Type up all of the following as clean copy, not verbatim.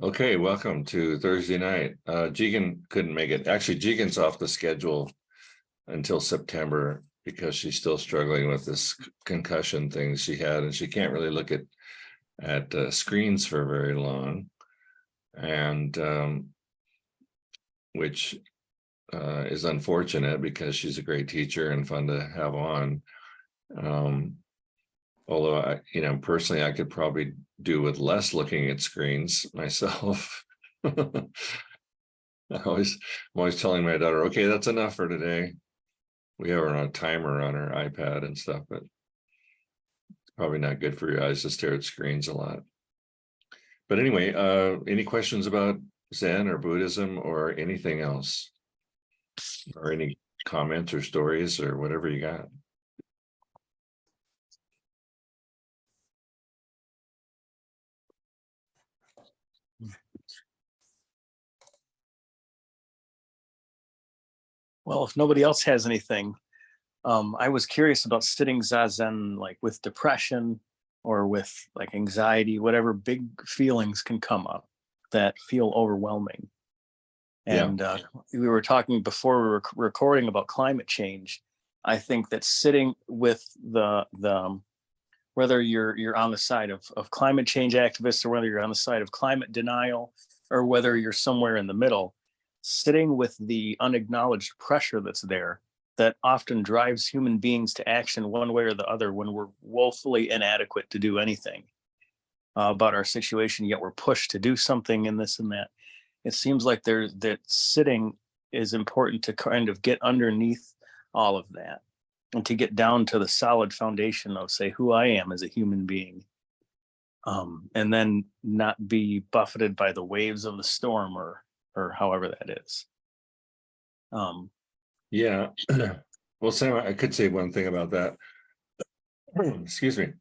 Okay, welcome to Thursday night. Jigen couldn't make it. Actually, Jigen's off the schedule until September because she's still struggling with this concussion thing she had, and she can't really look at screens for very long, and which is unfortunate because she's a great teacher and fun to have on. Although personally, I could probably do with less looking at screens myself. I'm always telling my daughter, okay, that's enough for today. We have her on a timer on her iPad and stuff, but it's probably not good for your eyes to stare at screens a lot. But anyway, any questions about Zen or Buddhism or anything else? Or any comments or stories or whatever you got? Well, if nobody else has anything, I was curious about sitting zazen, like with depression or with like anxiety, whatever big feelings can come up that feel overwhelming. Yeah. And we were talking before we were recording about climate change. I think that sitting with the whether you're on the side of climate change activists or whether you're on the side of climate denial or whether you're somewhere in the middle, sitting with the unacknowledged pressure that's there that often drives human beings to action one way or the other when we're woefully inadequate to do anything about our situation, yet we're pushed to do something in this and that. It seems like that sitting is important to kind of get underneath all of that and to get down to the solid foundation of, say, who I am as a human being, and then not be buffeted by the waves of the storm or however that is. Yeah. Well, Sam, I could say one thing about that. Excuse me.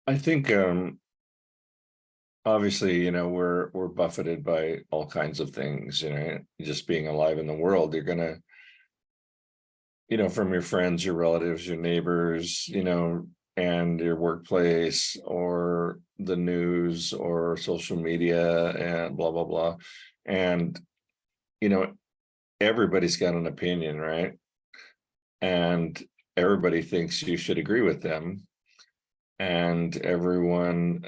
I think obviously, we're buffeted by all kinds of things, just being alive in the world. You're gonna, from your friends, your relatives, your neighbors, and your workplace or the news or social media and blah blah blah. And you know, everybody's got an opinion, right? And everybody thinks you should agree with them. And everyone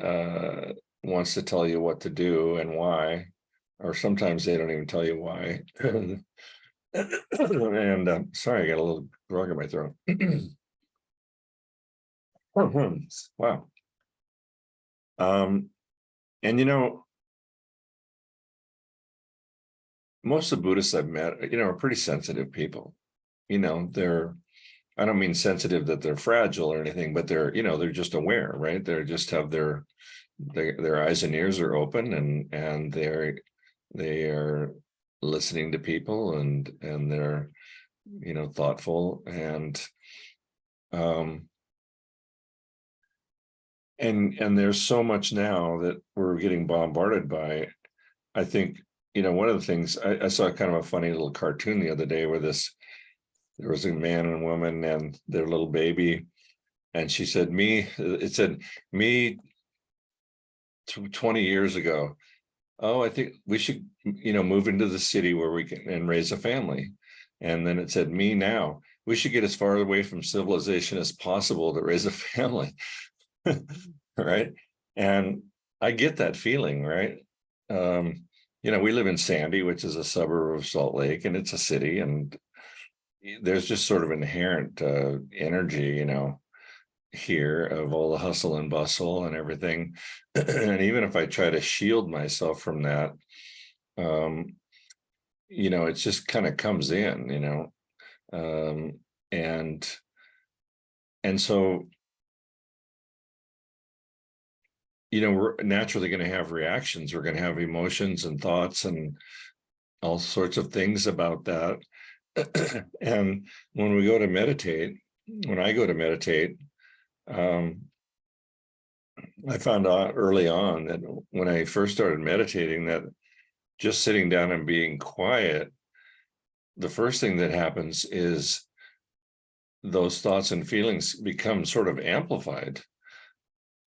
wants to tell you what to do and why, or sometimes they don't even tell you why. And sorry, I got a little frog in my throat. Wow. And most of the Buddhists I've met, are pretty sensitive people. They're, I don't mean sensitive that they're fragile or anything, but they're just aware, right? They just have their eyes and ears are open, and they are listening to people, and they're thoughtful, and there's so much now that we're getting bombarded by. I think one of the things I saw kind of a funny little cartoon the other day where there was a man and a woman and their little baby, and she said, it said me 20 years ago. Oh, I think we should, move into the city where we can and raise a family. And then it said, me now, we should get as far away from civilization as possible to raise a family. Right. And I get that feeling, right? We live in Sandy, which is a suburb of Salt Lake, and it's a city, and there's just sort of inherent energy, here of all the hustle and bustle and everything. And even if I try to shield myself from that, it just kind of comes in, and so we're naturally going to have reactions. We're going to have emotions and thoughts and all sorts of things about that. And when I go to meditate, I found out early on that when I first started meditating, that just sitting down and being quiet, the first thing that happens is those thoughts and feelings become sort of amplified.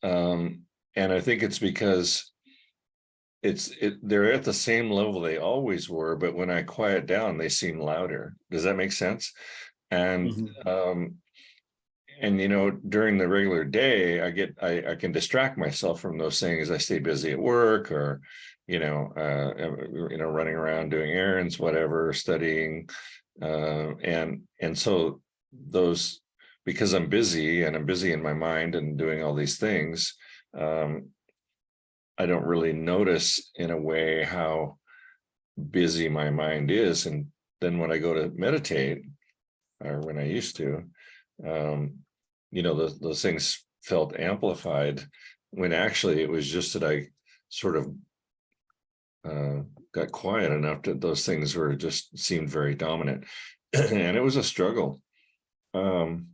And I think it's because they're at the same level they always were, but when I quiet down, they seem louder. Does that make sense? And Mhm. during the regular day, I can distract myself from those things. I stay busy at work, or running around doing errands, whatever, studying, and so those, because I'm busy and I'm busy in my mind and doing all these things, I don't really notice in a way how busy my mind is. And then when I go to meditate, or when I used to, those things felt amplified, when actually it was just that I sort of got quiet enough that those things were just seemed very dominant. And it was a struggle. And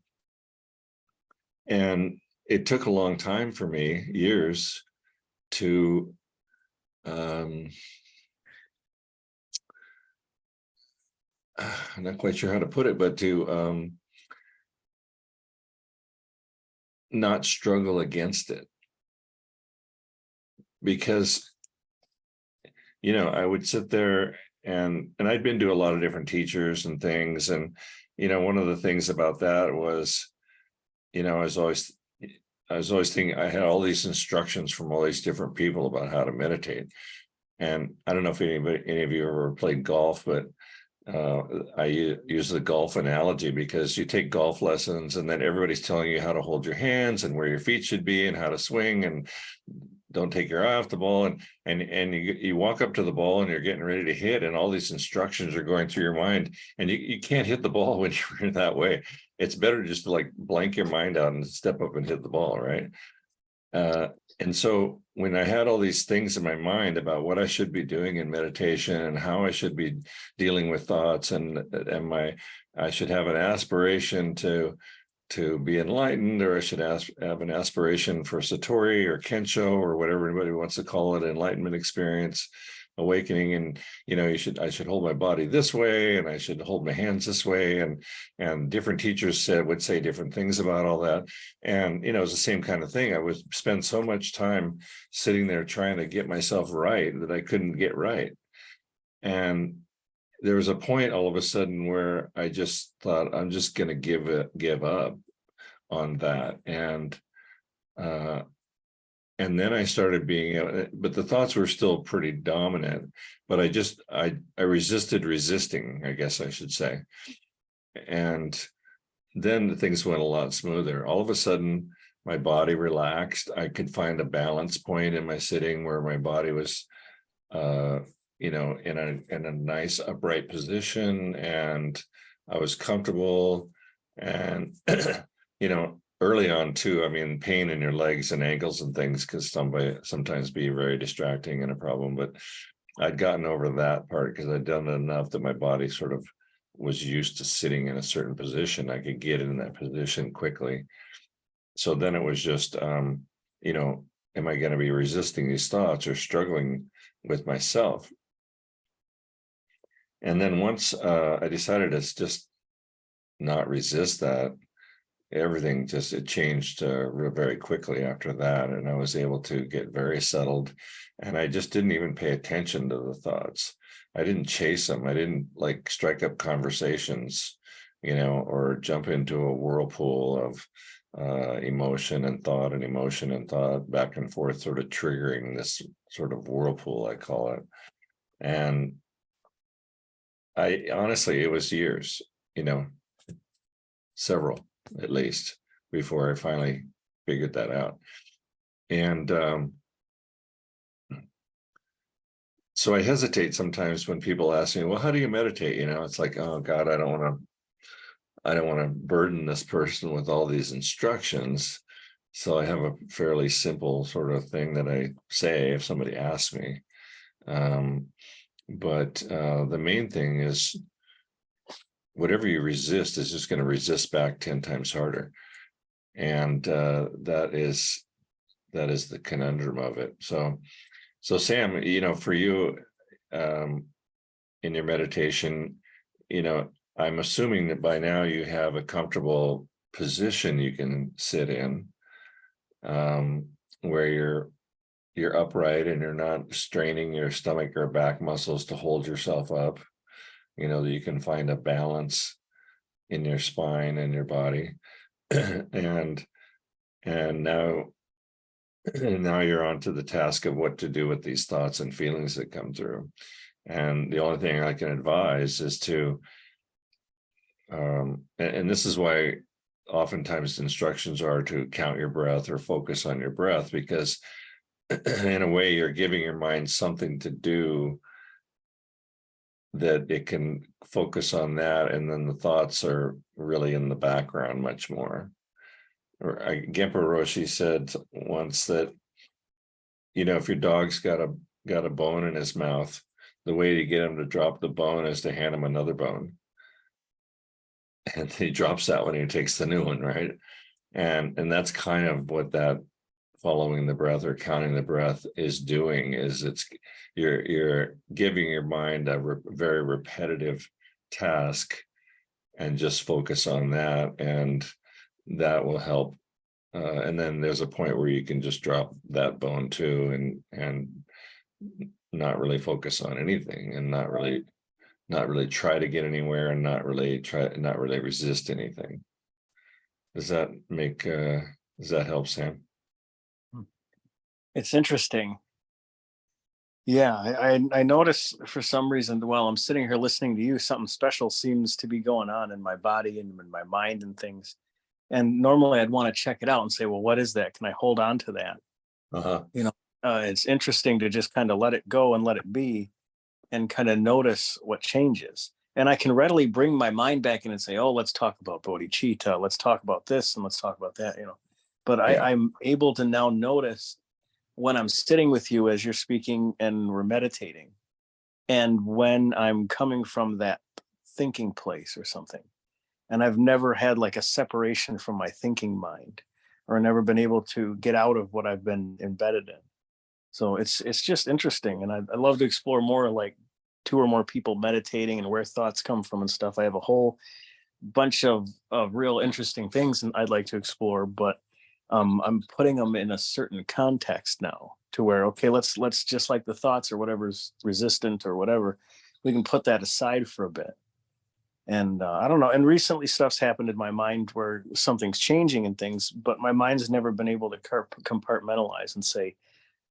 it took a long time for me, years, to I'm not quite sure how to put it, but to not struggle against it. Because I would sit there, and I'd been to a lot of different teachers and things, and one of the things about that was, I was always thinking I had all these instructions from all these different people about how to meditate. And I don't know if any of you ever played golf, but I use the golf analogy, because you take golf lessons and then everybody's telling you how to hold your hands and where your feet should be and how to swing and don't take your eye off the ball, and you walk up to the ball and you're getting ready to hit, and all these instructions are going through your mind, and you can't hit the ball when you're that way. It's better just to like blank your mind out and step up and hit the ball, right? And so when I had all these things in my mind about what I should be doing in meditation and how I should be dealing with thoughts, and I should have an aspiration to be enlightened, or I should have an aspiration for Satori or Kensho or whatever anybody wants to call it, enlightenment experience, awakening. And I should hold my body this way, and I should hold my hands this way, and different teachers would say different things about all that. And it was the same kind of thing. I would spend so much time sitting there trying to get myself right that I couldn't get right. And there was a point all of a sudden where I just thought, I'm just going to give up on that. And then I started but the thoughts were still pretty dominant, but I resisted resisting, I guess I should say. And then things went a lot smoother. All of a sudden, my body relaxed. I could find a balance point in my sitting where my body was in a nice upright position, and I was comfortable. And early on too, I mean, pain in your legs and ankles and things could sometimes be very distracting and a problem, but I'd gotten over that part because I'd done it enough that my body sort of was used to sitting in a certain position. I could get in that position quickly. So then it was just am I going to be resisting these thoughts or struggling with myself? And then once I decided to just not resist that, everything it changed very quickly after that. And I was able to get very settled, and I just didn't even pay attention to the thoughts. I didn't chase them. I didn't like strike up conversations, or jump into a whirlpool of emotion and thought back and forth, sort of triggering this sort of whirlpool, I call it. And I honestly, it was years, several at least, before I finally figured that out. And so I hesitate sometimes when people ask me, well, how do you meditate? It's like, oh God, I don't want to burden this person with all these instructions. So I have a fairly simple sort of thing that I say if somebody asks me. But the main thing is, whatever you resist is just going to resist back 10 times harder. And that is the conundrum of it. So Sam, for you, in your meditation, I'm assuming that by now you have a comfortable position you can sit in, where you're upright and you're not straining your stomach or back muscles to hold yourself up. You know, that you can find a balance in your spine and your body. and now you're on to the task of what to do with these thoughts and feelings that come through. And the only thing I can advise is to and this is why oftentimes instructions are to count your breath or focus on your breath, because in a way you're giving your mind something to do that it can focus on that, and then the thoughts are really in the background much more. Or Genpo Roshi said once that, you know, if your dog's got a bone in his mouth, the way to get him to drop the bone is to hand him another bone. And he drops that one and he takes the new one, right? And that's kind of what that following the breath or counting the breath is doing. Is you're giving your mind a very repetitive task, and just focus on that, and that will help. And then there's a point where you can just drop that bone too, and not really focus on anything, and not really try to get anywhere, and not really resist anything. Does that help, Sam? It's interesting. Yeah, I notice for some reason while I'm sitting here listening to you, something special seems to be going on in my body and in my mind and things. And normally I'd want to check it out and say, well, what is that? Can I hold on to that? Uh-huh. You know, it's interesting to just kind of let it go and let it be, and kind of notice what changes. And I can readily bring my mind back in and say, oh, let's talk about bodhicitta. Let's talk about this and let's talk about that, you know. But Yeah. I'm able to now notice when I'm sitting with you as you're speaking and we're meditating, and when I'm coming from that thinking place or something. And I've never had like a separation from my thinking mind, or never been able to get out of what I've been embedded in. So it's just interesting, and I love to explore more, like two or more people meditating and where thoughts come from and stuff. I have a whole bunch of real interesting things and I'd like to explore, but I'm putting them in a certain context now, to where, okay, let's just like the thoughts or whatever's resistant or whatever, we can put that aside for a bit. And I don't know. And recently, stuff's happened in my mind where something's changing and things, but my mind's never been able to compartmentalize and say,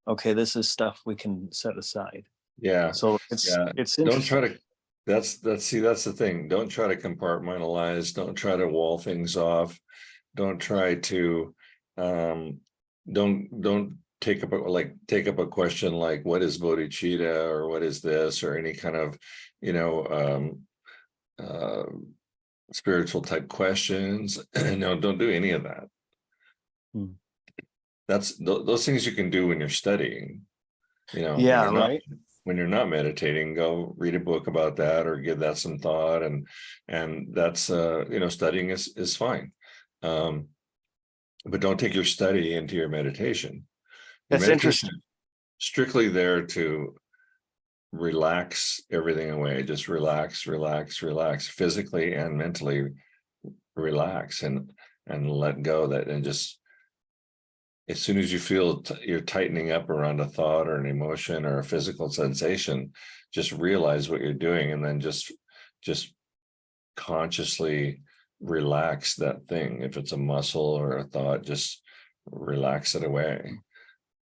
okay, this is stuff we can set aside. Yeah. So it's Yeah. it's Don't try interesting. to, that's the thing. Don't try to compartmentalize. Don't try to wall things off. Don't try to, don't take up a question like, what is bodhicitta, or what is this, or any kind of, you know, uh, spiritual type questions. No, don't do any of that. Hmm. Those things you can do when you're studying, you know. Yeah, right. When you're not meditating, go read a book about that, or give that some thought, and that's you know, studying is fine. But don't take your study into your meditation. Your That's meditation interesting. is strictly there to relax everything away. Just relax, physically and mentally. Relax and let go that, and just, as soon as you feel you're tightening up around a thought or an emotion or a physical sensation, just realize what you're doing, and then just consciously relax that thing. If it's a muscle or a thought, just relax it away.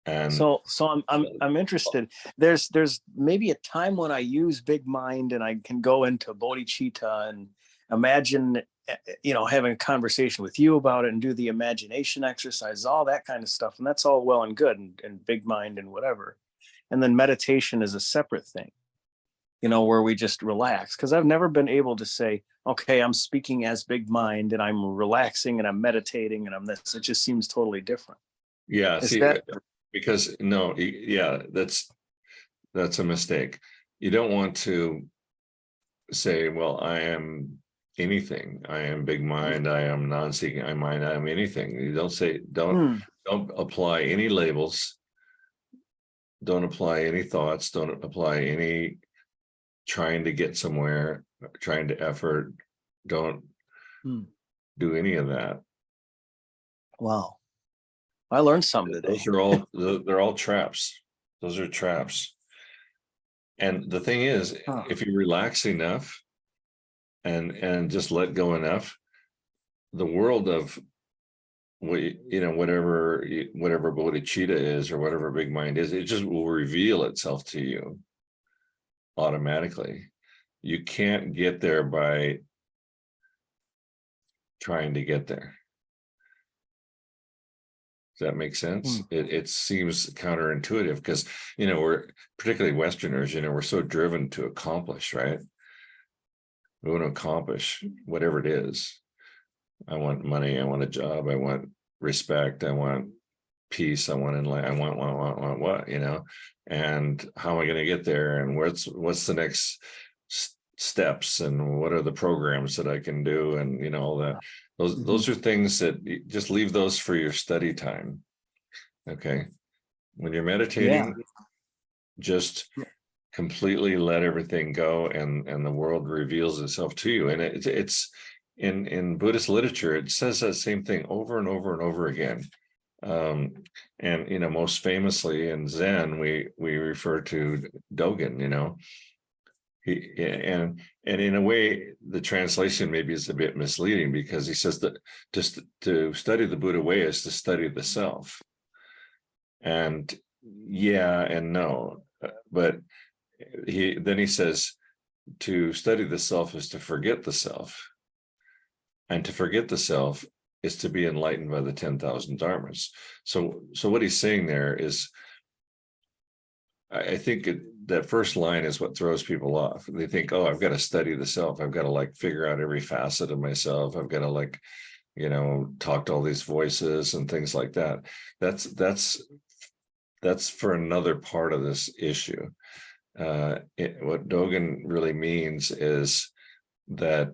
And So I'm interested. There's maybe a time when I use big mind and I can go into bodhicitta and imagine, you know, having a conversation with you about it and do the imagination exercises, all that kind of stuff. And that's all well and good, and big mind and whatever. And then meditation is a separate thing, you know, where we just relax. Because I've never been able to say, okay, I'm speaking as big mind and I'm relaxing and I'm meditating and I'm this. It just seems totally different. yeah, Is see, that because no, yeah, that's a mistake. You don't want to say, well, I am anything. I am big mind. I am non-seeking. I mind. I am anything. You don't say, hmm, don't apply any labels. Don't apply any thoughts. Don't apply any trying to get somewhere. trying to effort. Don't Hmm. do any of that. Wow. I learned something today. Those are all, they're all traps. Those are traps. And the thing is, Huh. if you relax enough and just let go enough, the world of whatever bodhicitta is or whatever big mind is, it just will reveal itself to you automatically. You can't get there by trying to get there. Does that make sense? It seems counterintuitive because, we're particularly Westerners, we're so driven to accomplish, right? We want to accomplish whatever it is. I want money, I want a job, I want respect, I want peace, I want enlightenment, I want what, and how am I going to get there? And what's the next steps, and what are the programs that I can do? And all that. Those are things that just leave those for your study time. Okay. When you're meditating, just completely let everything go, and the world reveals itself to you. And it's in Buddhist literature, it says that same thing over and over and over again. And most famously in Zen, we refer to Dogen. And in a way, the translation maybe is a bit misleading, because he says that just to study the Buddha way is to study the self. And yeah and no, but he says to study the self is to forget the self, and to forget the self is to be enlightened by the 10,000 dharmas. So what he's saying there is, I think that first line is what throws people off. They think, oh, I've got to study the self. I've got to figure out every facet of myself. I've got to talk to all these voices and things like that. That's for another part of this issue. What Dogen really means is that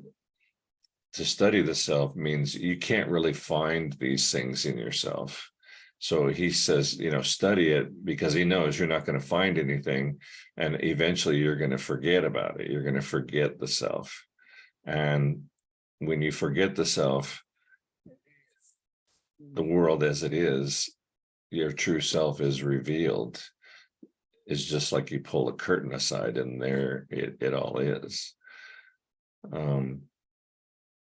to study the self means you can't really find these things in yourself. So he says, study it, because he knows you're not going to find anything. And eventually you're going to forget about it. You're going to forget the self. And when you forget the self, the world as it is, your true self is revealed. It's just like you pull a curtain aside, and there it all is.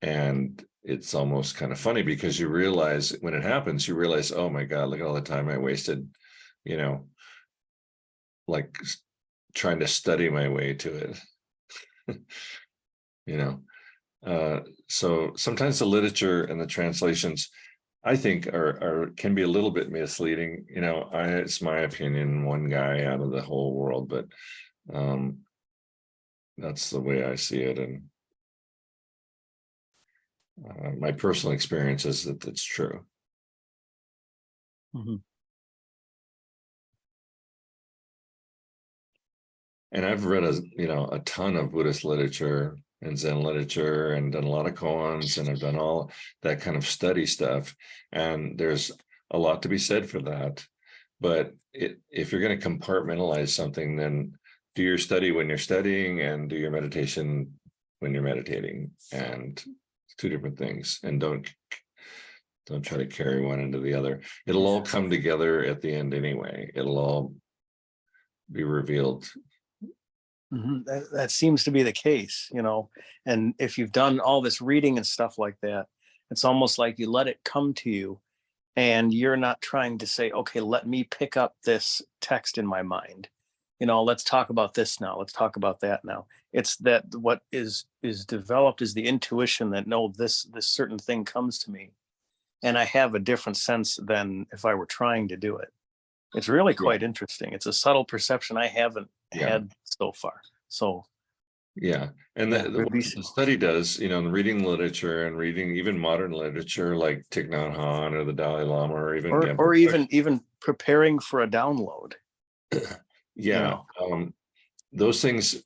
And it's almost kind of funny, because you realize when it happens, oh my God, look at all the time I wasted, trying to study my way to it. So sometimes the literature and the translations, I think, can be a little bit misleading. It's my opinion, one guy out of the whole world, but that's the way I see it. And my personal experience is that it's true. And I've read a ton of Buddhist literature and Zen literature, and done a lot of koans, and I've done all that kind of study stuff. And there's a lot to be said for that. But if you're going to compartmentalize something, then do your study when you're studying, and do your meditation when you're meditating. And two different things. And don't try to carry one into the other. It'll all come together at the end anyway. It'll all be revealed. That seems to be the case, and if you've done all this reading and stuff like that, it's almost like you let it come to you, and you're not trying to say, okay, let me pick up this text in my mind. Let's talk about this now. Let's talk about that now. It's that what is developed is the intuition that, no, this certain thing comes to me, and I have a different sense than if I were trying to do it. It's really quite interesting. It's a subtle perception I haven't had so far. So yeah. And what the study does, reading literature and reading even modern literature like Thich Nhat Hanh or the Dalai Lama, or even even preparing for a download. Those things,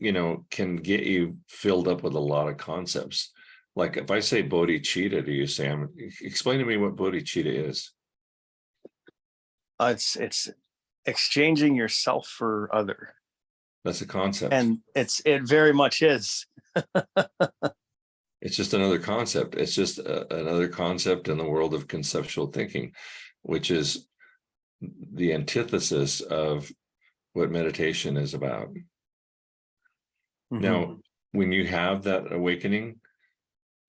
can get you filled up with a lot of concepts. Like if I say bodhicitta to you, Sam, explain to me what bodhicitta is. It's exchanging yourself for other. That's a concept. And it very much is. It's just another concept. It's just another concept in the world of conceptual thinking, which is the antithesis of what meditation is about. Now, when you have that awakening,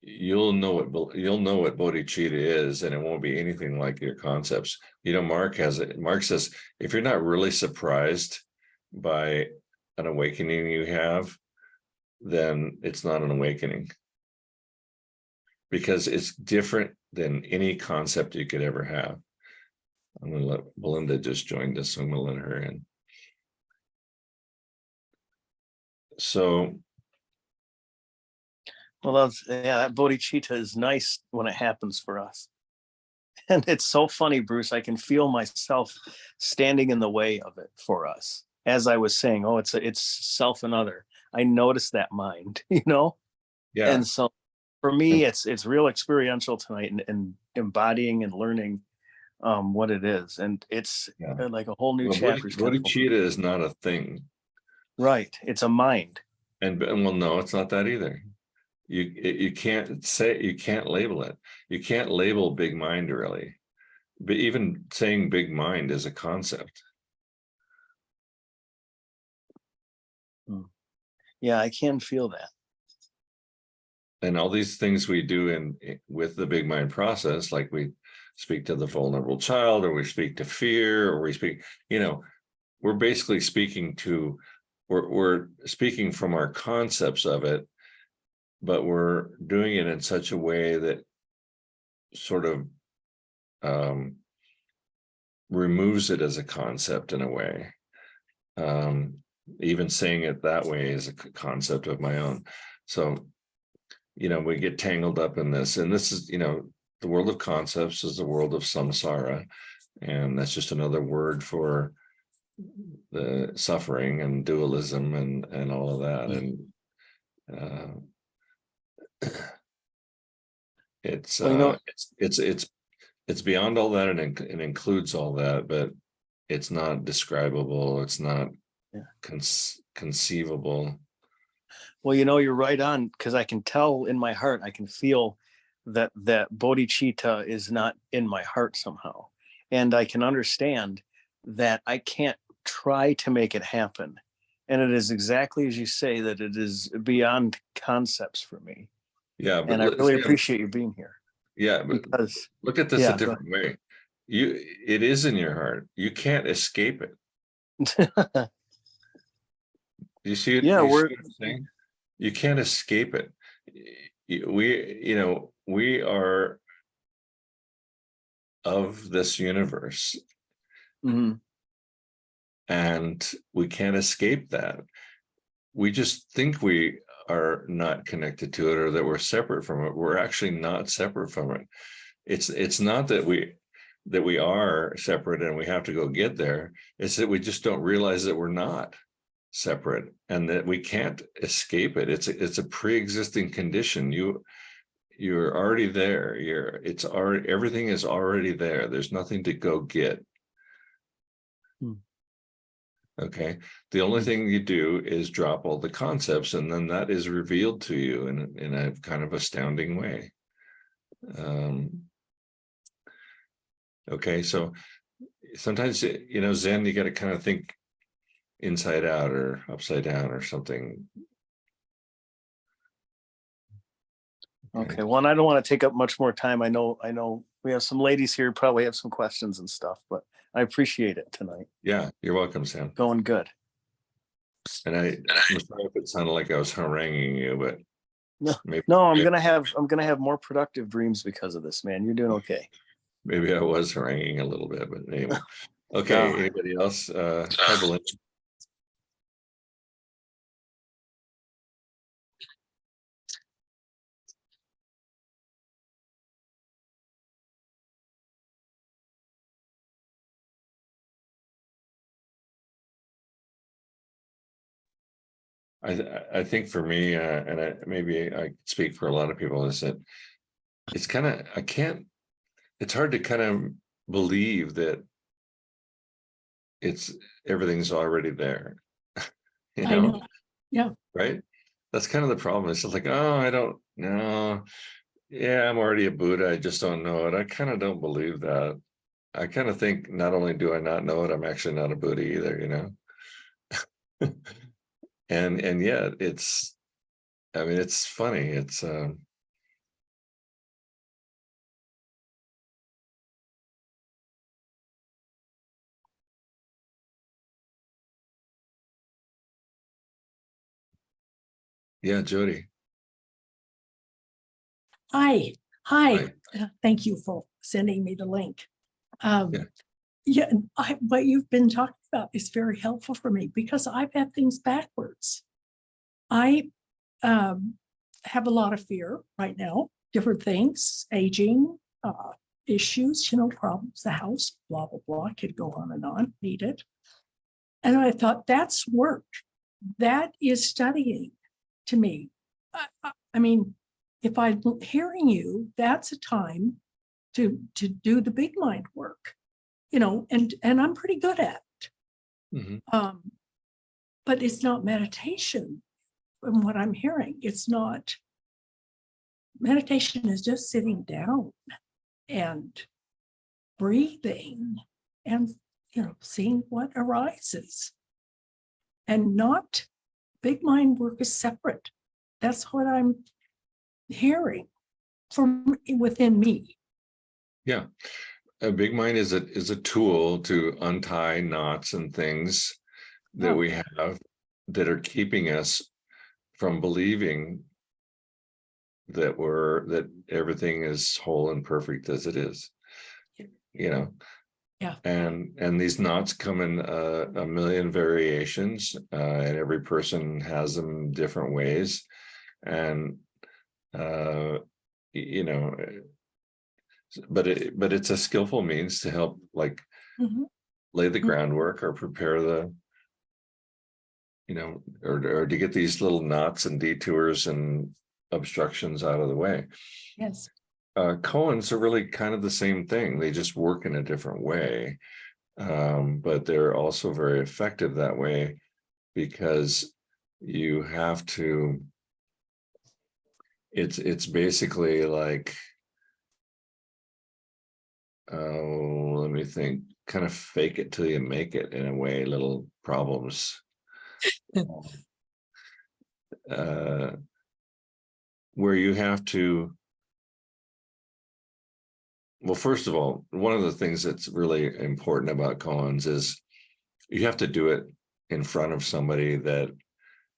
you'll know what bodhicitta is, and it won't be anything like your concepts. Mark has it. Mark says, if you're not really surprised by an awakening you have, then it's not an awakening, because it's different than any concept you could ever have. I'm going to let Belinda just joined us, so I'm going to let her in. So, well, that bodhicitta is nice when it happens for us. And it's so funny, Bruce, I can feel myself standing in the way of it for us. As I was saying, it's self and other. I noticed that mind, yeah. And so for me, it's real experiential tonight, and embodying and learning what it is. And it's like a whole new chapter. Bodhicitta is not a thing. Right. It's a mind. And well, no, it's not that either. You can't label it. You can't label big mind, really. But even saying big mind is a concept. Yeah, I can feel that. And all these things we do with the big mind process, like we speak to the vulnerable child, or we speak to fear, or we speak, we're basically speaking to, we're speaking from our concepts of it, but we're doing it in such a way that sort of removes it as a concept in a way. Even saying it that way is a concept of my own. So, we get tangled up in this, and this is, the world of concepts is the world of samsara, and that's just another word for the suffering and dualism and all of that. And it's beyond all that, and it includes all that, but it's not describable. It's not conceivable. Well, you're right on, because I can tell in my heart, I can feel that bodhicitta is not in my heart somehow. And I can understand that I can't try to make it happen. And it is exactly as you say, that it is beyond concepts for me. Yeah. But and I really appreciate you being here. Yeah. Because look at this a different way. It is in your heart. You can't escape it. You see it? Yeah, you can't escape it. We are of this universe, and we can't escape that. We just think we are not connected to it, or that we're separate from it. We're actually not separate from it. It's not that we are separate and we have to go get there. It's that we just don't realize that we're not separate, and that we can't escape it. It's a pre-existing condition. You're already there. Everything is already there. There's nothing to go get. Okay. The only thing you do is drop all the concepts, and then that is revealed to you in a kind of astounding way. Okay. So sometimes, Zen, you got to kind of think inside out or upside down or something. Okay. Well, and I don't want to take up much more time. I know we have some ladies here, probably have some questions and stuff, but I appreciate it tonight. Yeah, you're welcome, Sam. Going good. And I'm sorry if it sounded like I was haranguing you, but no, I'm gonna have more productive dreams because of this, man. You're doing okay. Maybe I was haranguing a little bit, but anyway. Okay. Anybody else? Hi, Belinda. I think for me, and maybe I speak for a lot of people, is that it's kind of, it's hard to kind of believe that everything's already there. I know. Yeah. Right. that's kind of the problem. It's just like, oh, I don't know. Yeah, I'm already a Buddha. I just don't know it. I kind of don't believe that. I kind of think not only do I not know it, I'm actually not a Buddha either, you know? And yet it's, I mean, it's funny. It's yeah, Jody. Hi, hi. Hi. Thank you for sending me the link. Yeah. Yeah, what you've been talking about is very helpful for me because I've had things backwards. I have a lot of fear right now, different things, aging, issues, problems, the house, blah, blah, blah. I could go on, need it. And I thought that's work. That is studying to me. I mean, if I'm hearing you, that's a time to do the big mind work, and I'm pretty good at it. Mhm. But it's not meditation from what I'm hearing. It's not meditation is just sitting down and breathing and seeing what arises. And not big mind work is separate. That's what I'm hearing from within me. Yeah. A big mind is a tool to untie knots and things that Oh. we have that are keeping us from believing that everything is whole and perfect as it is. Yeah. And these knots come in a million variations, and every person has them different ways. And you know, but it's a skillful means to help, like, lay the groundwork or prepare the, or to get these little knots and detours and obstructions out of the way. Yes. Koans are really kind of the same thing. They just work in a different way. But they're also very effective that way because you have to, it's basically like, oh, let me think, kind of fake it till you make it in a way, little problems. Where you have to, well, first of all, one of the things that's really important about koans is you have to do it in front of somebody that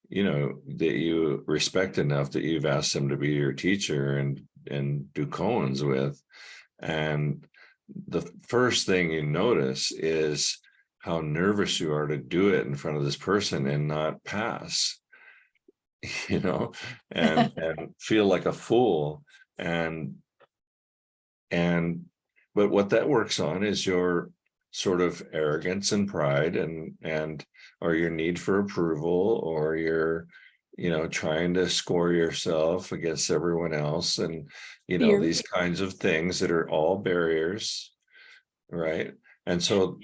you respect enough that you've asked them to be your teacher and do koans with. And the first thing you notice is how nervous you are to do it in front of this person and not pass, and feel like a fool. But what that works on is your sort of arrogance and pride or your need for approval, or your trying to score yourself against everyone else, and Fear. these kinds of things that are all barriers, right? And so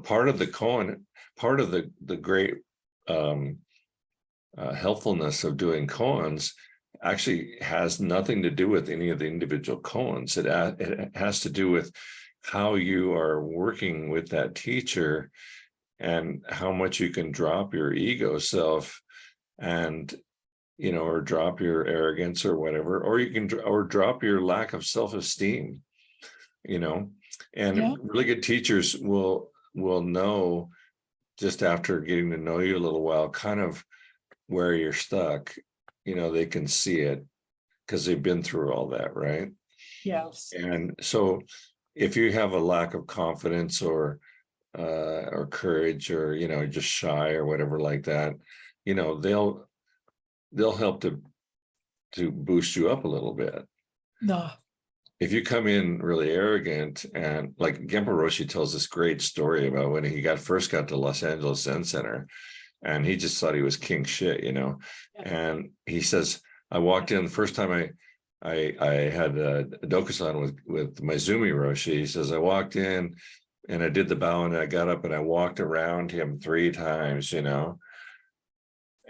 part of the koan, part of the great helpfulness of doing koans actually has nothing to do with any of the individual koans. It has to do with how you are working with that teacher and how much you can drop your ego self and or drop your arrogance or whatever, or you can drop your lack of self-esteem, and Yeah. really good teachers will know just after getting to know you a little while kind of where you're stuck. They can see it because they've been through all that, right? Yes. And so if you have a lack of confidence or courage, or just shy or whatever like that, they'll help to boost you up a little bit. No. If you come in really arrogant, and like Genpo Roshi tells this great story about when he first got to Los Angeles Zen Center, and he just thought he was king shit, and he says, I walked in the first time I had a Dokusan with Maizumi Roshi. He says, I walked in and I did the bow and I got up and I walked around him 3 times,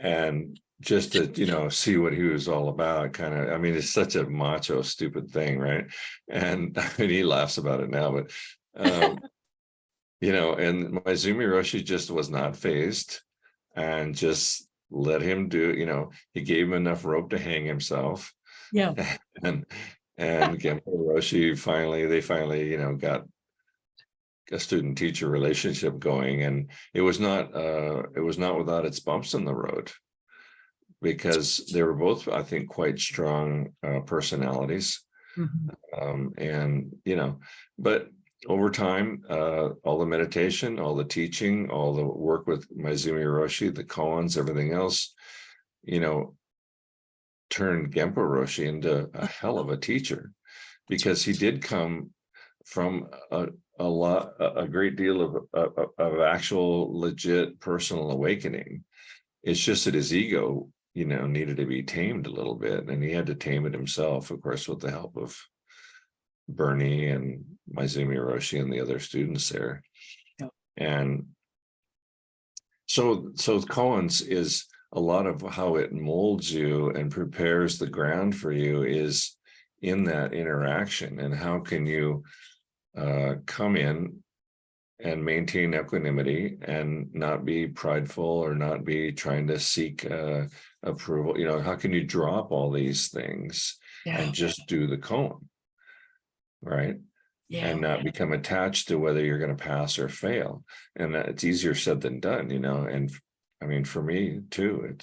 and just to, see what he was all about, kind of. I mean, it's such a macho, stupid thing, right? And I mean, he laughs about it now, but and Maizumi Roshi just was not phased and just let him do, he gave him enough rope to hang himself. Yeah. And Genpo Roshi they finally, got a student teacher relationship going, and it was not without its bumps in the road, because they were both, I think, quite strong personalities. Mhm. And but over time, all the meditation, all the teaching, all the work with Maizumi Roshi, the koans, everything else, turned Genpo Roshi into a hell of a teacher, because he did come from a great deal of actual legit personal awakening. It's just that his ego, needed to be tamed a little bit, and he had to tame it himself, of course, with the help of Bernie and Maizumi Roshi and the other students there. Yep. And so koans is a lot of how it molds you and prepares the ground for you, is in that interaction. And how can you come in and maintain equanimity and not be prideful, or not be trying to seek approval? How can you drop all these things Yeah. and just do the koan, right? Yeah. And not become attached to whether you're going to pass or fail. And it's easier said than done, and I mean, for me too,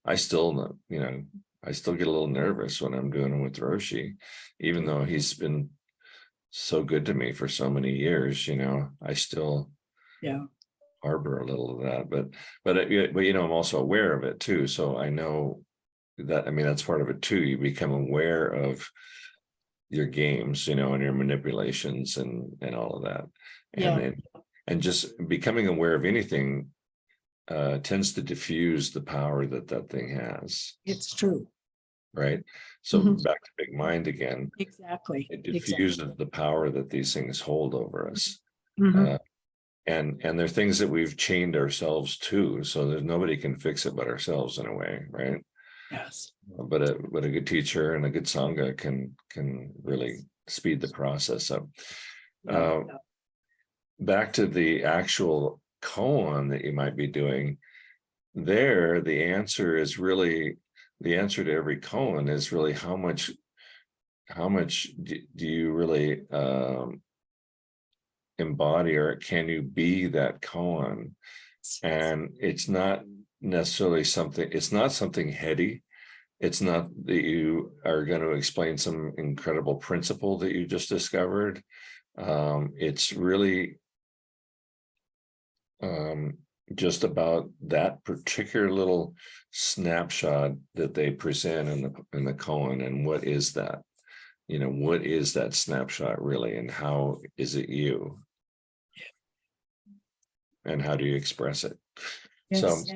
I still get a little nervous when I'm doing it with Roshi, even though he's been so good to me for so many years. I still harbor a little of that, but I'm also aware of it too. So I know that, I mean, that's part of it too. You become aware of your games, and your manipulations and all of that. And just becoming aware of anything tends to diffuse the power that thing has. It's true. Right. So Mhm. back to big mind again. Exactly. It diffuses the power that these things hold over us. Mhm. And they're things that we've chained ourselves to. So there's nobody can fix it but ourselves, in a way, right? Yes. But a good teacher and a good sangha can really speed the process up. Back to the actual koan that you might be doing there, the answer to every koan is really how much do you really embody, or can you be that koan? And it's not something heady. It's not that you are going to explain some incredible principle that you just discovered. It's really just about that particular little snapshot that they present in the koan. And what is that? What is that snapshot really, and how is it you? And how do you express it? Yes.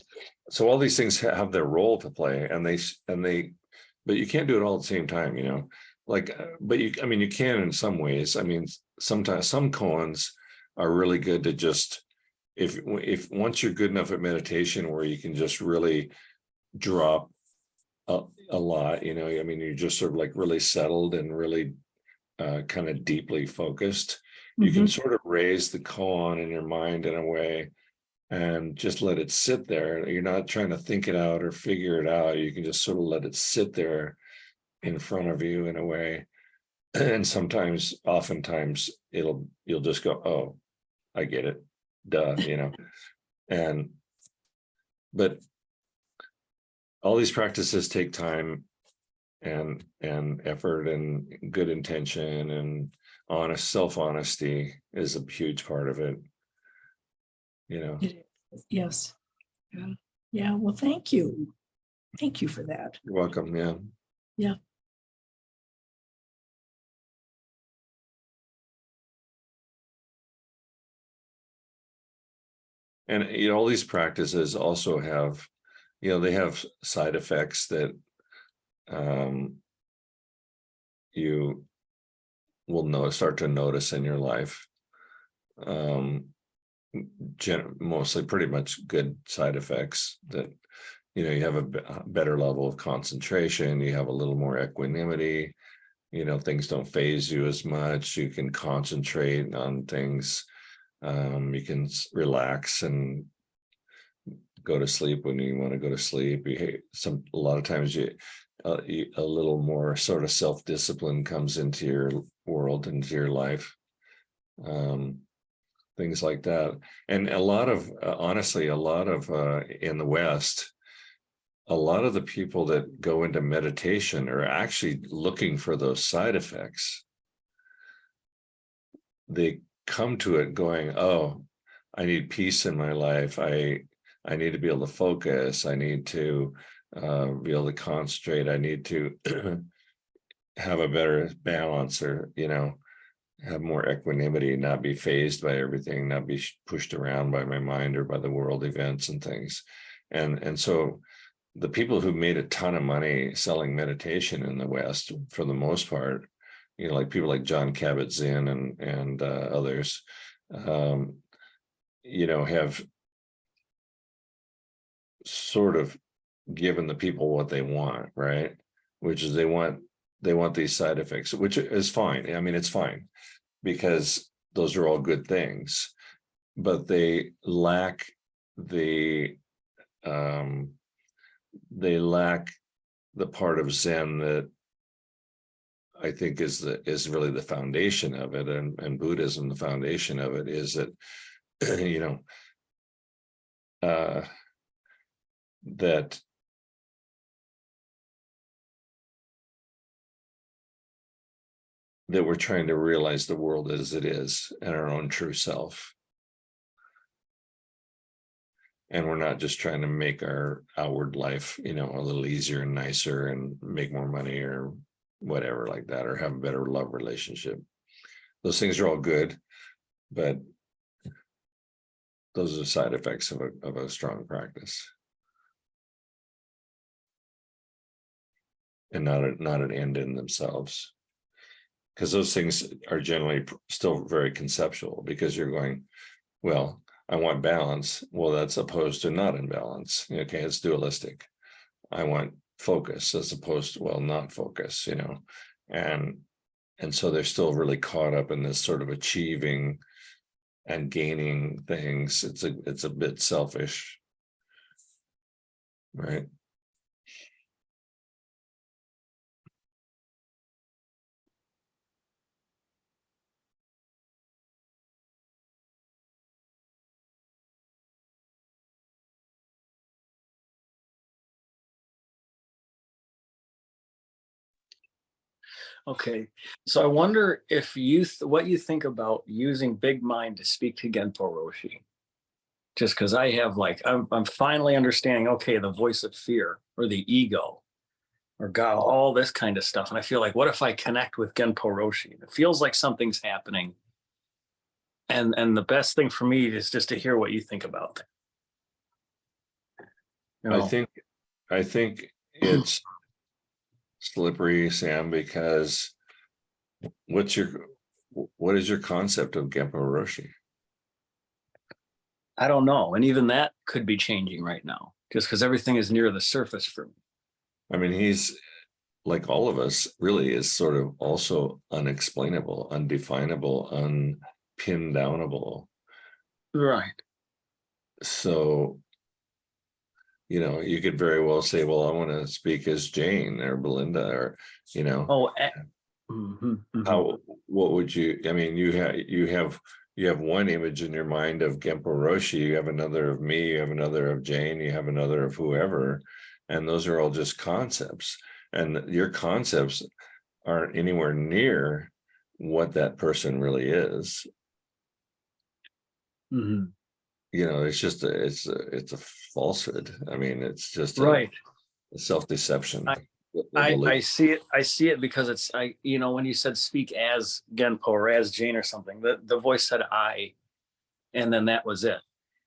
So all these things have their role to play, but you can't do it all at the same time, but you can in some ways. I mean, sometimes some koans are really good to just, if once you're good enough at meditation where you can just really drop a lot, I mean, you're just sort of like really settled and really kind of deeply focused. You can sort of raise the koan in your mind in a way and just let it sit there. You're not trying to think it out or figure it out. You can just sort of let it sit there in front of you in a way. And oftentimes you'll just go, oh, I get it. Duh, but all these practices take time and effort and good intention, and self-honesty is a huge part of it. It is. Yes. Yeah. Yeah. Well, thank you. Thank you for that. You're welcome. Yeah. Yeah. And all these practices also have, they have side effects that you will start to notice in your life. Mostly pretty much good side effects that, you have a better level of concentration, you have a little more equanimity, things don't phase you as much, you can concentrate on things, you can relax and go to sleep when you want to go to sleep. A lot of times a little more sort of self-discipline comes into your world, into your life, things like that. And a lot of honestly, in the West, a lot of the people that go into meditation are actually looking for those side effects. They come to it going, oh, I need peace in my life. I need to be able to focus. I need to be able to concentrate. I need to have a better balance, or, have more equanimity, not be fazed by everything, not be pushed around by my mind or by the world events and things. And so the people who made a ton of money selling meditation in the West, for the most part, like people like John Kabat-Zinn and others, have sort of given the people what they want, right? Which is they want these side effects, which is fine. I mean, it's fine, because those are all good things, but they lack the part of Zen that I think is really the foundation of it, and Buddhism, the foundation of it is that, that we're trying to realize the world as it is and our own true self. And we're not just trying to make our outward life, a little easier and nicer and make more money or whatever like that, or have a better love relationship. Those things are all good, but those are side effects of a strong practice, and not an end in themselves. Because those things are generally still very conceptual, because you're going, well, I want balance. Well, that's opposed to not in balance. Okay, it's dualistic. I want focus as opposed to, well, not focus, and so they're still really caught up in this sort of achieving and gaining things. It's a bit selfish, right? Okay, so I wonder if what you think about using Big Mind to speak to Genpo Roshi. Just because I have I'm finally understanding, okay, the voice of fear or the ego or God, all this kind of stuff. And I feel like, what if I connect with Genpo Roshi? It feels like something's happening. And the best thing for me is just to hear what you think about that. I think it's slippery, Sam, because what is your concept of Genpo Roshi? I don't know. And even that could be changing right now, just because everything is near the surface for me. I mean, he's like all of us, really, is sort of also unexplainable, undefinable, unpinned downable. Right. So, you could very well say, well, I want to speak as Jane or Belinda, or, Oh, what would you, I mean, you have one image in your mind of Genpo Roshi, you have another of me, you have another of Jane, you have another of whoever, and those are all just concepts. And your concepts aren't anywhere near what that person really is. Mm-hmm. It's just it's a falsehood. I mean, it's just right. A self-deception. I see it because when you said speak as Genpo or as Jane or something, the voice said I, and then that was it.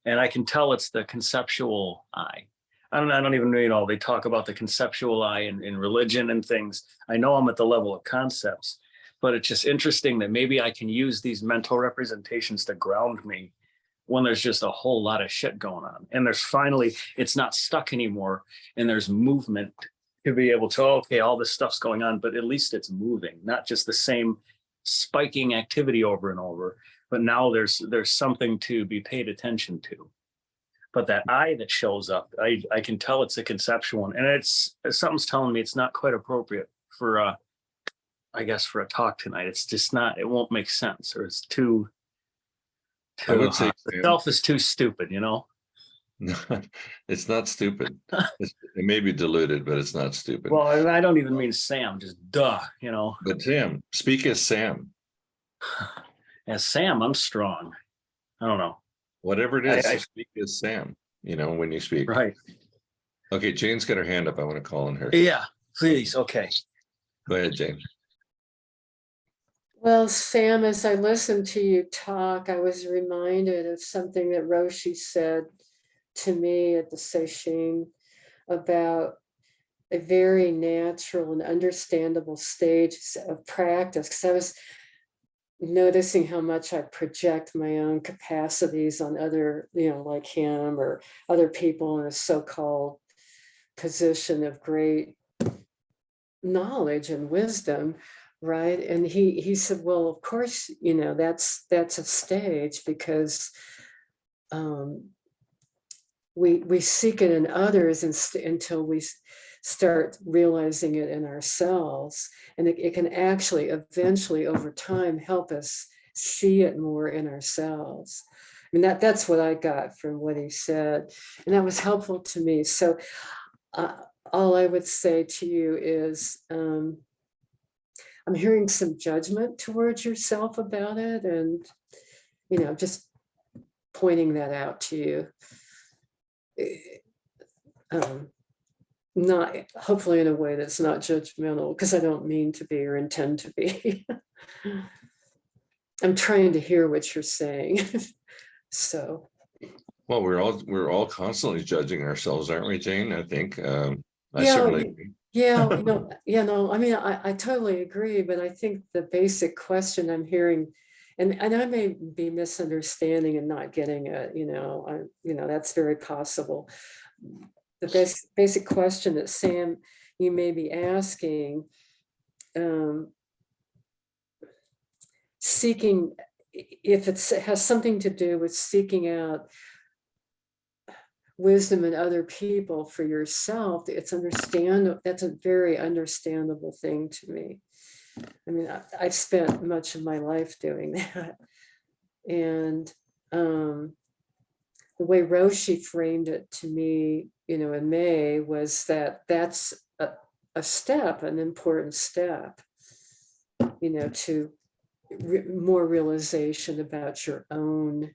And I can tell it's the conceptual I. I don't even know, they talk about the conceptual I in religion and things. I know I'm at the level of concepts, but it's just interesting that maybe I can use these mental representations to ground me when there's just a whole lot of shit going on. And there's finally, it's not stuck anymore. And there's movement to be able to, okay, all this stuff's going on, but at least it's moving, not just the same spiking activity over and over. But now there's something to be paid attention to. But that I that shows up, I can tell it's a conceptual one. And it's something's telling me it's not quite appropriate for I guess for a talk tonight. It's just not, it won't make sense, or it's too I would say, the self is too stupid, you know? it's not stupid. It may be diluted, but it's not stupid. Well, and I don't even mean Sam, just duh, you know? But Sam, speak as Sam. As Sam, I'm strong. I don't know. Whatever it is, I speak as Sam, you know, when you speak. Right. Okay, Jane's got her hand up. I want to call on her. Yeah, please. Okay. Go ahead, Jane. Well, Sam, as I listened to you talk, I was reminded of something that Roshi said to me at the Seishin about a very natural and understandable stage of practice. Because I was noticing how much I project my own capacities on other, you know, like him or other people in a so-called position of great knowledge and wisdom. Right. And he said, well, of course, you know, that's a stage, because we seek it in others until we start realizing it in ourselves. And it can actually eventually over time help us see it more in ourselves. I mean, that's what I got from what he said. And that was helpful to me. So all I would say to you is, I'm hearing some judgment towards yourself about it, and, you know, just pointing that out to you. Not hopefully in a way that's not judgmental, because I don't mean to be or intend to be. I'm trying to hear what you're saying. So. Well, we're all constantly judging ourselves, aren't we, Jane? I think I Yeah, certainly. Yeah, I mean, I totally agree, but I think the basic question I'm hearing, and I may be misunderstanding and not getting it, you know, that's very possible. The basic question that Sam, you may be asking, seeking, if it has something to do with seeking out wisdom in other people for yourself, it's understandable. That's a very understandable thing to me. I mean, I've spent much of my life doing that. And the way Roshi framed it to me, you know, in May, was that that's a step, an important step, you know, to more realization about your own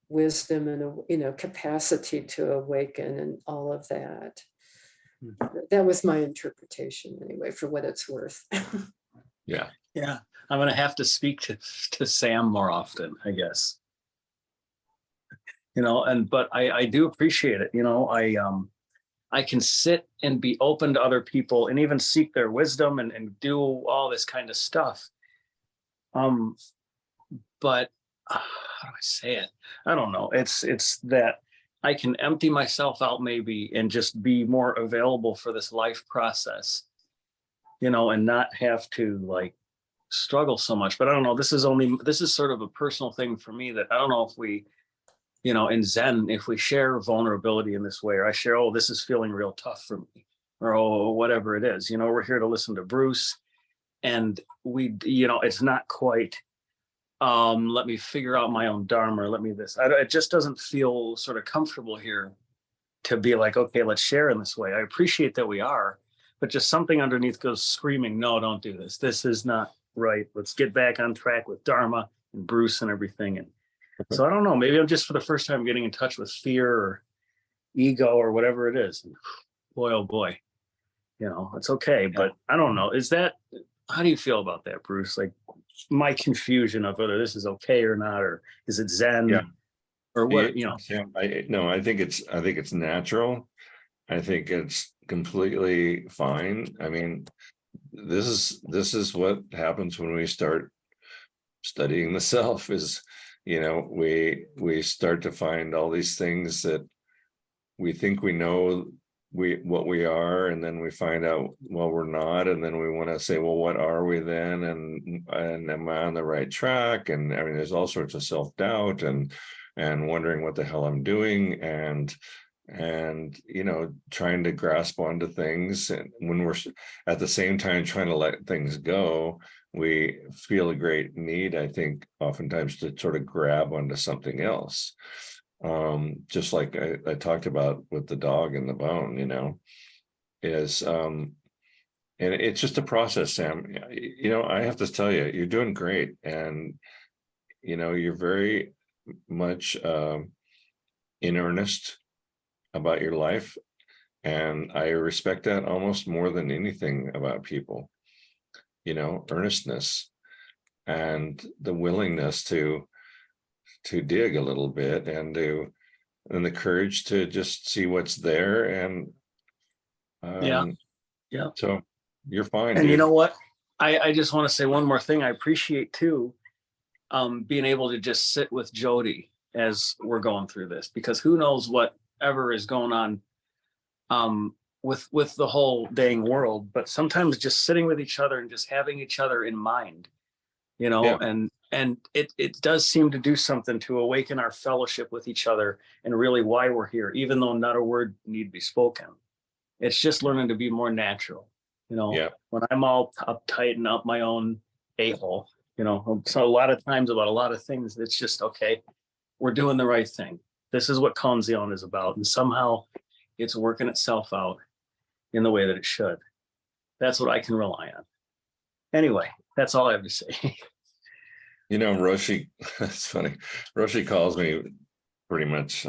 wisdom and, you know, capacity to awaken and all of that. That was my interpretation anyway, for what it's worth. Yeah. Yeah. I'm going to have to speak to Sam more often, I guess. You know, but I do appreciate it. You know, I can sit and be open to other people and even seek their wisdom and do all this kind of stuff. But how do I say it? I don't know. It's that I can empty myself out maybe and just be more available for this life process, you know, and not have to like struggle so much. But I don't know. This is sort of a personal thing for me that I don't know if we, you know, in Zen, if we share vulnerability in this way, or I share, oh, this is feeling real tough for me, or oh, whatever it is, you know, we're here to listen to Bruce, and we, you know, it's not quite, let me figure out my own dharma, or let me this. It just doesn't feel sort of comfortable here to be like, okay, let's share in this way. I appreciate that we are, but just something underneath goes screaming, no, don't do this. This is not right. Let's get back on track with dharma and Bruce and everything. And so I don't know, maybe I'm just for the first time getting in touch with fear or ego or whatever it is. And boy, oh boy, you know, it's okay. But I don't know. How do you feel about that, Bruce? Like my confusion of whether this is okay or not, or is it Zen? Yeah. Or what, you know? I think it's natural. I think it's completely fine. I mean, this is what happens when we start studying the self, is we start to find all these things that we think we know what we are, and then we find out, well, we're not, and then we want to say, well, what are we then, and am I on the right track? And I mean, there's all sorts of self-doubt and wondering what the hell I'm doing, and trying to grasp onto things, and when we're at the same time trying to let things go, we feel a great need, I think, oftentimes to sort of grab onto something else. Just like I talked about with the dog and the bone, is and it's just a process, Sam. I have to tell you, you're doing great, and you're very much in earnest about your life, and I respect that almost more than anything about people. Earnestness and the willingness to dig a little bit, and the courage to just see what's there, and Yeah. Yeah. so you're fine, And you dude. know what? I just want to say one more thing. I appreciate too, being able to just sit with Jody as we're going through this, because who knows whatever is going on with the whole dang world, but sometimes just sitting with each other and just having each other in mind, Yeah. and it does seem to do something to awaken our fellowship with each other, and really why we're here, even though not a word need be spoken. It's just learning to be more natural. Yeah. When I'm all uptight and up my own a-hole, so a lot of times about a lot of things, it's just, okay, we're doing the right thing. This is what Conzion is about. And somehow it's working itself out in the way that it should. That's what I can rely on. Anyway, that's all I have to say. Roshi, it's funny. Roshi calls me pretty much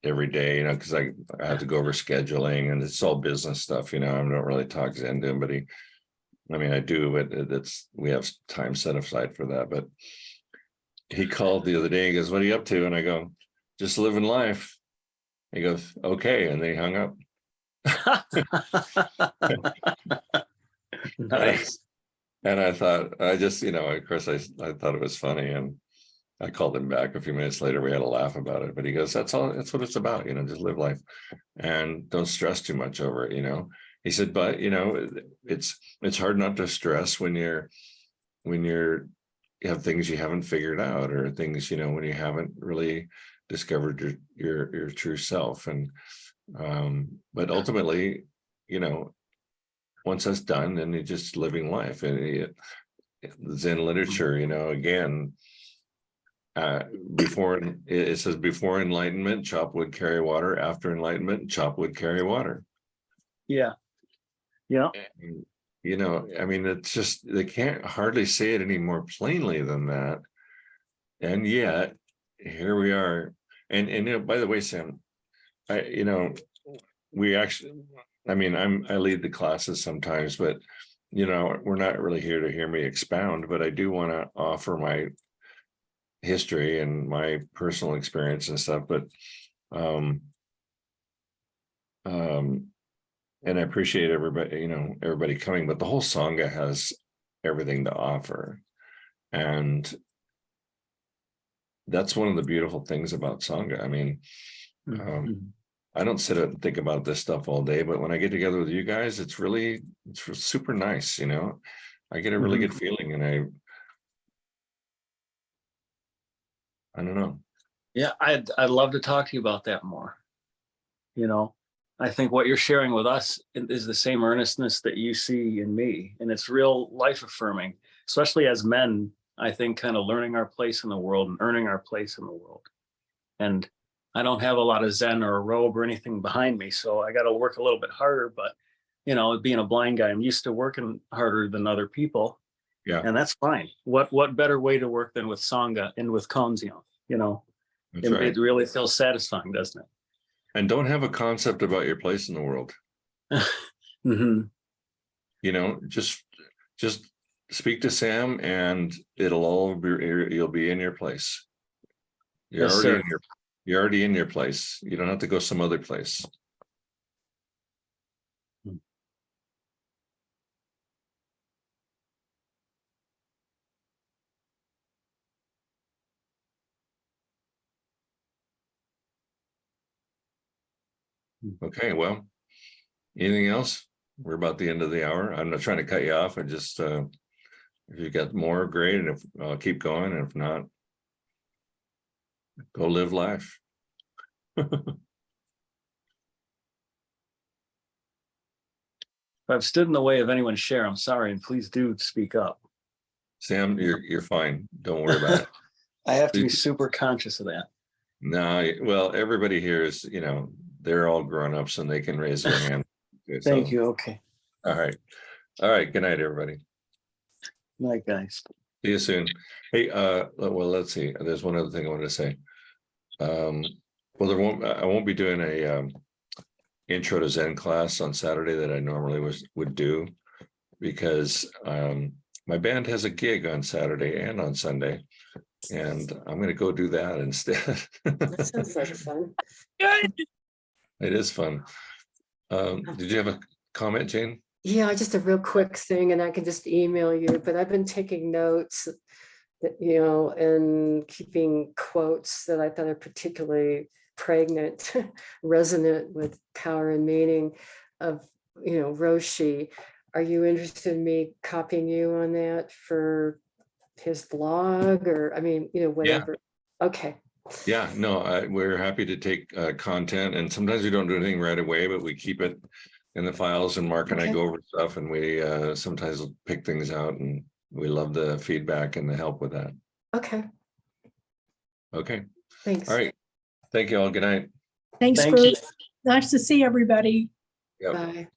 every day, because I have to go over scheduling, and it's all business stuff. I don't really talk Zen to him, but I do, but we have time set aside for that. But he called the other day. He goes, "What are you up to?" And I go, "Just living life." He goes, "Okay," and then he hung up. Nice. And I thought, of course, I thought it was funny, and I called him back a few minutes later. We had a laugh about it, but he goes, "That's all. That's what it's about. Just live life, and don't stress too much over it." He said, "But it's hard not to stress when you have things you haven't figured out, or things when you haven't really discovered your true self, and but ultimately, once that's done, then you're just living life." And Zen literature, again, before it says, before enlightenment, chop wood, carry water. After enlightenment, chop wood, carry water. Yeah. Yeah. And, it's just, they can't hardly say it any more plainly than that. And yet here we are. And by the way, Sam, we actually, I lead the classes sometimes, but we're not really here to hear me expound, but I do want to offer my history and my personal experience and stuff. But and I appreciate everybody coming, but the whole Sangha has everything to offer. And that's one of the beautiful things about Sangha. I don't sit and think about this stuff all day, but when I get together with you guys, it's super nice. I get a really good feeling, and I don't know. Yeah, I'd love to talk to you about that more. I think what you're sharing with us is the same earnestness that you see in me, and it's real life affirming, especially as men. I think kind of learning our place in the world and earning our place in the world. And I don't have a lot of Zen or a robe or anything behind me, so I got to work a little bit harder. But being a blind guy, I'm used to working harder than other people. Yeah, and that's fine. What better way to work than with Sangha and with Konzion? that's right. It really feels satisfying, doesn't it? And don't have a concept about your place in the world. Mm-hmm. Just speak to Sam, and you'll be in your place. You're Yes, already sir. in you're already in your place. You don't have to go some other place. Okay, well, anything else? We're about the end of the hour. I'm not trying to cut you off. I just, if you got more, great. And if I'll keep going, and if not, go live life. If I've stood in the way of anyone's share, I'm sorry, and please do speak up. Sam, you're fine. Don't worry about it. I have to be super conscious of that. No, well, everybody here is, they're all grown-ups and they can raise their hand. Okay, Thank so, you. Okay. All right. All right. Good night, everybody. Night, guys. See you soon. Hey, well, let's see. There's one other thing I wanted to say. Well, I won't be doing a intro to Zen class on Saturday that I normally would do, because my band has a gig on Saturday and on Sunday, and I'm going to go do that instead. That sounds like fun. Good. It is fun. Did you have a comment, Jane? Yeah, just a real quick thing, and I can just email you, but I've been taking notes that, and keeping quotes that I thought are particularly pregnant, resonant with power and meaning of, Roshi. Are you interested in me copying you on that for his blog, or, whatever? Okay. Yeah, no, we're happy to take content, and sometimes we don't do anything right away, but we keep it in the files, and Mark and I Okay. go over stuff, and we sometimes pick things out, and we love the feedback and the help with that. Okay. Okay. Thanks. All right. Thank you all. Good night. Thanks, Thank Bruce. you. Nice to see everybody. Yep. Bye.